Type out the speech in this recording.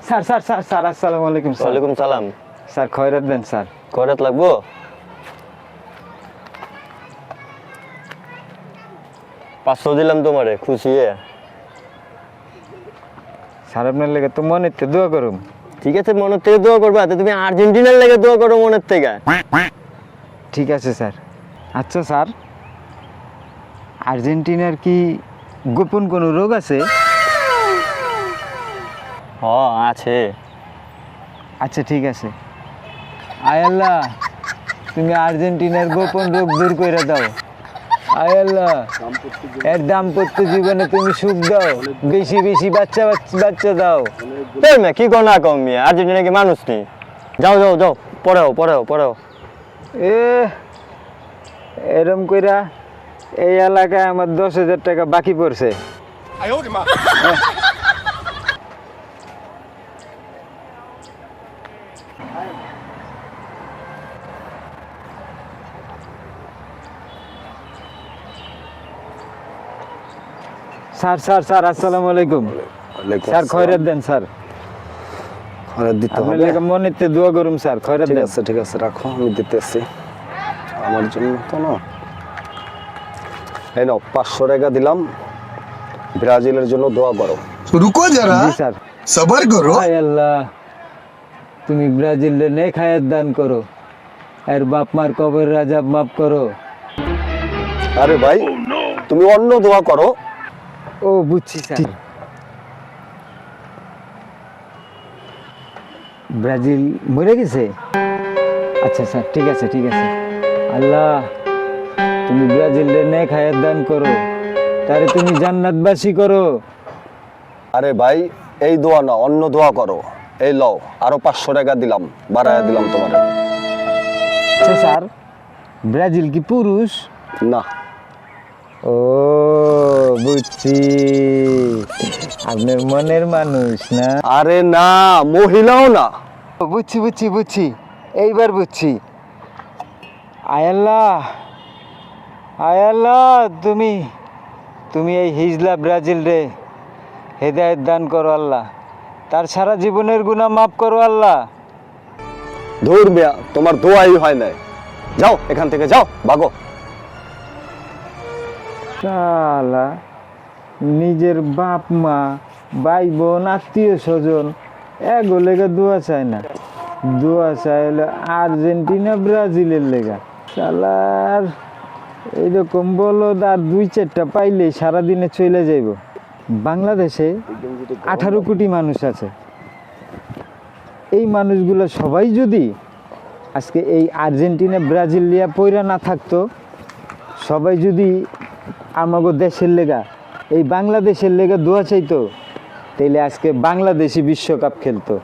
Sir sir sir sir আসসালামু আলাইকুম sir. ওয়ালাইকুম সালাম। স্যার খয়রাত দেন স্যার। খয়রাত লাগবো? পাঁচশো দিলাম তোমারে, খুশি হয়ে। স্যার আপনার লেগে তো মনে তো দোয়া করুম। ঠিক আছে, মনের থেকে দোয়া করবা, তো তুমি আর্জেন্টিনার লেগে দোয়া করো মনের থেকে। ঠিক আছে স্যার। আচ্ছা স্যার, আর্জেন্টিনার কি গোপন কোনো রোগ আছে? হ, আছে। আচ্ছা ঠিক আছে। আয় আল্লাহ, তুমি আর্জেন্টিনার গোপন রোগ দূর করে দাও। আয় আল্লাহ, এর দাম্পত্য জীবনে তুমি সুখ দাও, বেশি বেশি বাচ্চা বাচ্চা দাও। তাই না, কি কর না কম মিয়া, আর্জেন্টিনা কি মানুষ নেই? যাও যাও যাও, পড়াও। এ এরম কইরা এই এলাকায় আমার 10,000 টাকা বাকি পড়ছে। স্যার স্যার স্যার আসসালামু আলাইকুম। স্যার খয়রাত দেন স্যার। খয়রাত দিতে আপনার হবে? লেগে মনেতে দোয়া করুম স্যার, খয়রাত দেন। ঠিক আছে, রাখো, আমি দিতেছি। আমার জন্য তো না, এই নাও 500 টাকা দিলাম, ব্রাজিলের জন্য দোয়া করো। रुको जरा জি স্যার। सबर करो। আয় আল্লাহ, তুমি ব্রাজিলে নেক হায়াত দান করো, এর বাপ মার কবর আযাব মাফ করো। আরে ভাই, তুমি অন্য দোয়া করো। ও বুঝছি স্যার। ব্রাজিল মরে গেছে? আচ্ছা স্যার, ঠিক আছে ঠিক আছে। আল্লাহ, তুমি ব্রাজিলে নেক হায়াত দান করো, তারে তুমি জান্নাতবাসী করো। আরে ভাই, এই দোয়া না, অন্য দোয়া করো। এই লও, আরো 500 টাকা দিলাম, বাড়ায়া দিলাম তোমার। আচ্ছা স্যার, ব্রাজিল কি পুরুষ? না। ও বুঝছি, আপনার মনের মানুষ না? আরে না, মহিলাও না। বুঝছি বুঝছি বুঝছি, এইবার বুঝছি। আয়াল্লাহ, আয়াল্লাহ, তুমি তুমি এই হিজলা ব্রাজিল রে হেদায়েত দান করো আল্লাহ, তার সারা জীবনের গুনাহ মাফ করো আল্লাহ। ধুর মিয়া, তোমার দোয়াই হয় নাই। যাও এখান থেকে, যাও, ভাগো। শালা, নিজের বাপ মা, ভাই বোন, আত্মীয় স্বজন এগো লেগা দোয়া চায় না, দোয়া চায় হলো আর্জেন্টিনা ব্রাজিলের লেগা। শালার এইরকম বলদ আর 2-4টা পাইলেই সারাদিনে চলে যাইব। বাংলাদেশে 18 কোটি মানুষ আছে। এই মানুষগুলো সবাই যদি আজকে এই আর্জেন্টিনা ব্রাজিল লিয়া পইরা না থাকতো, সবাই যদি আমাগো দেশের লেগা, এই বাংলাদেশের লেগা দোয়া চাইতো, তাইলে আজকে বাংলাদেশই বিশ্বকাপ খেলতো।